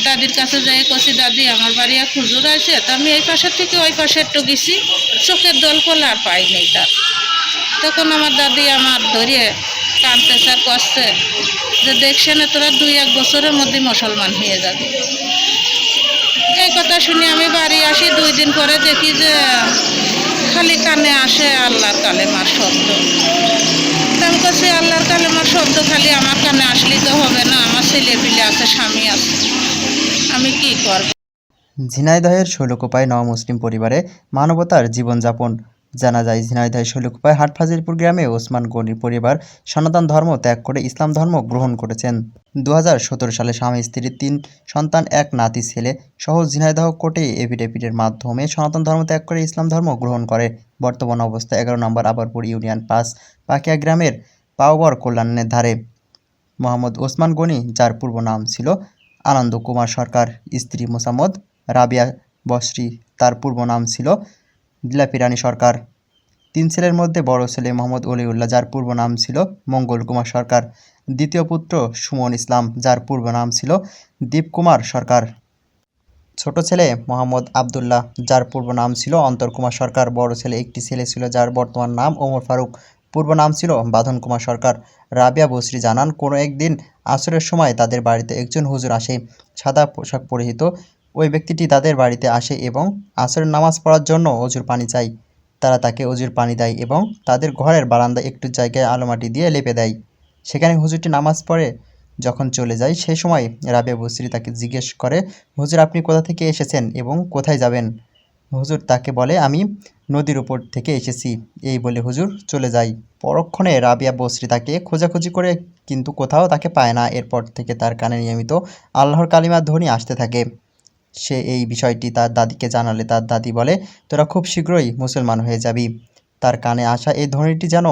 দাদির কাছে যাই কছি, দাদি আমার বাড়ি এক হুজুর আছে, তো আমি এই পাশের থেকে ওই পাশে একটু গেছি, চোখের দল ফলে আর পাই নেই তার। তখন আমার দাদি আমার ধরিয়ে কাঁদতেছে আর কষছে যে দেখছে না তোরা 2-1 বছরের মধ্যে মুসলমান হয়ে যাবে। এই কথা শুনে আমি বাড়ি আসি, 2 দিন পরে দেখি যে খালি কানে আসে আল্লাহর কালেমার শব্দ। আমি কাছে আল্লাহর কালেমার শব্দ খালি আমার কানে আসলে তো হবে না, আমার ছেলে পিলে আছে, স্বামী আছে, আমি কি করব। ঝিনাইদহের শৈলকুপায় নও-মুসলিম পরিবারে মানবতার জীবনযাপন। জানা যায় ঝিনাইদহের শৈলকুপায় হাটফাজিলপুর গ্রামে ওসমান গনির পরিবার সনাতন ধর্ম ত্যাগ করে ইসলাম ধর্ম গ্রহণ করেছেন। 2017 সালে স্বামী স্ত্রী 3 সন্তান 1 নাতি ছেলে সহ ঝিনাইদহ কোর্টে এফিডেভিটের মাধ্যমে সনাতন ধর্ম ত্যাগ করে ইসলাম ধর্ম গ্রহণ করে। বর্তমান অবস্থায় 11 নম্বর আবারপুর ইউনিয়ন 5 পাকিয়া গ্রামের পাওবর কল্যাণের ধারে। মোহাম্মদ ওসমান গনি, যার পূর্ব নাম ছিল আনন্দ কুমার সরকার, স্ত্রী মোসাম্মদ রাবিয়া বসরি, তার পূর্ব নাম ছিল দিলাপি রানী সরকার। 3 ছেলের মধ্যে বড় ছেলে মোহাম্মদ অলিউল্লাহ, যার পূর্ব নাম ছিল মঙ্গল কুমার সরকার। দ্বিতীয় পুত্র সুমন ইসলাম, যার পূর্ব নাম ছিল দীপ কুমার সরকার। ছোট ছেলে মোহাম্মদ আবদুল্লাহ, যার পূর্ব নাম ছিল অন্তর কুমার সরকার। বড় ছেলে একটি ছেলে ছিল, যার বর্তমান নাম ওমর ফারুক, পূর্ব নাম ছিল বাঁধন কুমার সরকার। রাবিয়া বসরি জানান, কোনো একদিন আসরের সময় তাদের বাড়িতে একজন হুজুর আসে, সাদা পোশাক পরিহিত। ওই ব্যক্তিটি তাদের বাড়িতে আসে এবং আসরের নামাজ পড়ার জন্য অজুর পানি চায়। তারা তাকে অজুর পানি দেয় এবং তাদের ঘরের বারান্দায় একটু জায়গায় আলোমাটি দিয়ে লেপে দেয়। সেখানে হুজুরটি নামাজ পড়ে যখন চলে যায়, সেই সময় রাবিয়া বসরি তাকে জিজ্ঞেস করে, হুজুর আপনি কোথা থেকে এসেছেন এবং কোথায় যাবেন? হুজুর তাকে বলে, আমি নদীর উপর থেকে এসেছি। এই বলে হুজুর চলে যায়। পরক্ষণে রাবিয়া বসরি তাকে খোঁজাখুঁজি করে কিন্তু কোথাও তাকে পায় না। এরপর থেকে তার কানে নিয়মিত আল্লাহর কালিমার ধ্বনি আসতে থাকে। সে এই বিষয়টি তার দাদিকে জানালে তার দাদি বলে, তোরা খুব শীঘ্রই মুসলমান হয়ে যাবি। তার কানে আসা এই ধ্বনিটি যেন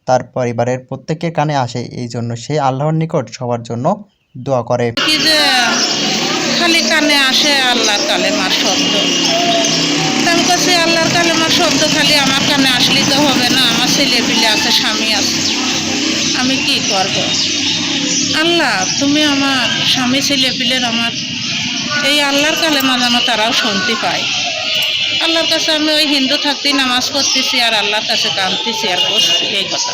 তার পরিবারের প্রত্যেকের কানে আসে, এই জন্য সে আল্লাহর নিকট সবার জন্য দোয়া করে। কি যে খালি কানে আসে আল্লাহর কালেমার শব্দ। আমি কাছে আল্লাহর কালেমার শব্দ খালি আমার কানে আসলে তো হবে না, আমার ছেলে পিলে আছে, স্বামী আছে, আমি কি করব। আল্লাহ তুমি আমার স্বামী ছেলে পিলের আমার এই আল্লাহর কালেমা যেন তারাও শুনতে পায়। আল্লাহর কাছে আমি ওই হিন্দু থাকতেই নামাজ পড়তেছি আর আল্লাহর কাছে কাঁদতেছি আর করছি এই কথা।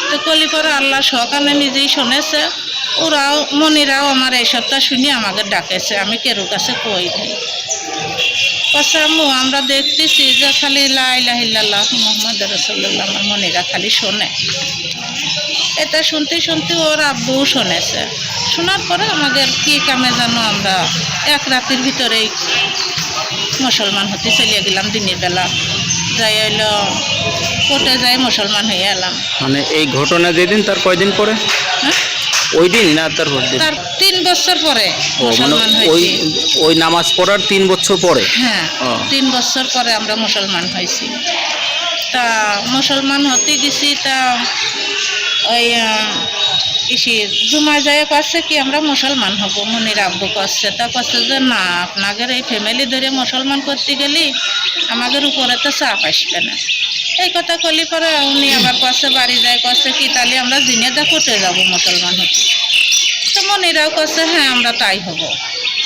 তো কলি পরে আল্লাহ সকালে নিজেই শুনেছে, ওরাও মনিরাও আমার এই সপ্তাহ শুনি আমাকে ডাকেছে, আমি কেরুর কাছে কই নাই। আচ্ছা আম্মু আমরা দেখতেছি যে খালি লা ইলাহা ইল্লাল্লাহ মুহাম্মদ রাসূলুল্লাহ আমার মনিরা খালি শোনে। এটা শুনতে শুনতে ওর আব্বুও শুনেছে। শোনার পরে আমাদের কী কামে যেন আমরা এক রাতের ভিতরেই মুসলমান হতে চলে গেলাম। দিনের বেলা যাই এলো কোর্টে যাই মুসলমান হয়ে এলাম। মানে এই ঘটনা যেদিন তার কয়দিন পরে? হ্যাঁ ওই দিন না তারপর দিন? তার 3 বছর পরে মুসলমান ওই হয়েছি। ওই নামাজ পড়ার 3 বছর পরে? হ্যাঁ 3 বছর পরে আমরা মুসলমান হয়েছি। তা মুসলমান হতে গেছি, তা ওই জুমা যায় কাছে কি আমরা মুসলমান হব, মনির আব্বু কাছে তা কাছে যে না আপনাদের এই ফ্যামিলি ধরে মুসলমান করতে গেলে আমাদের উপরে তো চাপ আসবে না। এই কথা কলি পরে উনি আবার কাছে বাড়ি যায়, কাছে কি তাহলে আমরা জিনেদা কোর্টে যাব মুসলমান হতে। তো মনিরাও কাছে হ্যাঁ আমরা তাই হব।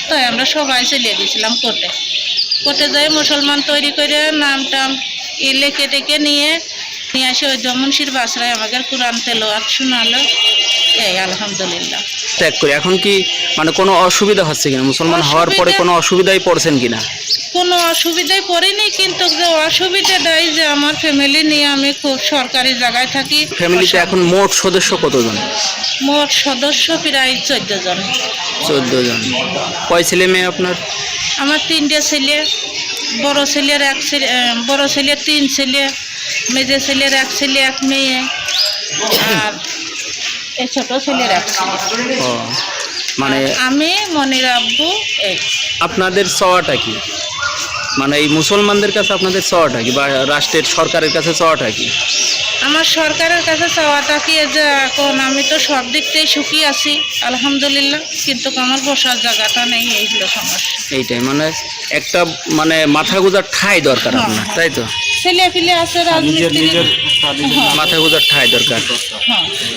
তাই আমরা সবাই চলে গেছিলাম কোর্টে। কোর্টে যাই মুসলমান তৈরি করে নাম টাম লেখে টেকে নিয়ে আসে ওই মুন্সির বাসরায় আমাদের কোরআন তেলাওয়াত শোনালো। এই আলহামদুলিল্লাহ ত্যাগ করে এখন কি মানে কোনো অসুবিধা হচ্ছে কিনা? মুসলমান হওয়ার পরে কোনো অসুবিধায় পড়ছেন কিনা? কোনো অসুবিধায় পড়িনি, কিন্তু যে অসুবিধাটাই যে আমার ফ্যামিলি নিয়ে আমি খুব সরকারি জায়গায় থাকি। ফ্যামিলিতে এখন মোট সদস্য কতজন? মোট সদস্য প্রায় 14 জন। 14 জন। কয় ছেলে মেয়ে আপনার? আমার 3টে ছেলে, বড় ছেলের 3 ছেলে, মেজে ছেলের 1 ছেলে 1 মেয়ে, আর এই ছোট ছেলের 1 ছেলে। মানে আমি মনির আব্বু। এই আপনাদের চাওয়াটা কি? মানে এই মুসলমানদের কাছে আপনাদের চাওয়াটা কি বা রাষ্ট্রের সরকারের কাছে চাওয়াটা কি? আমার সরকারের কাছে চাওয়াটা কি যে এখন আমি তো সব দিক থেকে সুখী আছি আলহামদুলিল্লাহ, কিন্তু আমার বসার জায়গাটা নেই, এই হলো সমস্যা। এইটাই মানে একটা মানে মাথা গোজার ঠাঁই দরকার আপনার, তাই তো? ছেলে ফিলে আছে রাজনীতি, মাথা গোজার ঠাঁই দরকার।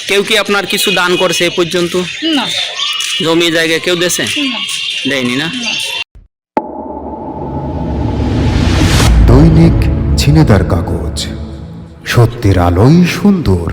কেউ কি আপনার কিছু দান করেছে এ পর্যন্ত? না। জমি জায়গা কেউ দেছে? না। দেয়নি না? দৈনিক ঝিনেদার কাগজ, সত্যের আলোয় সুন্দর।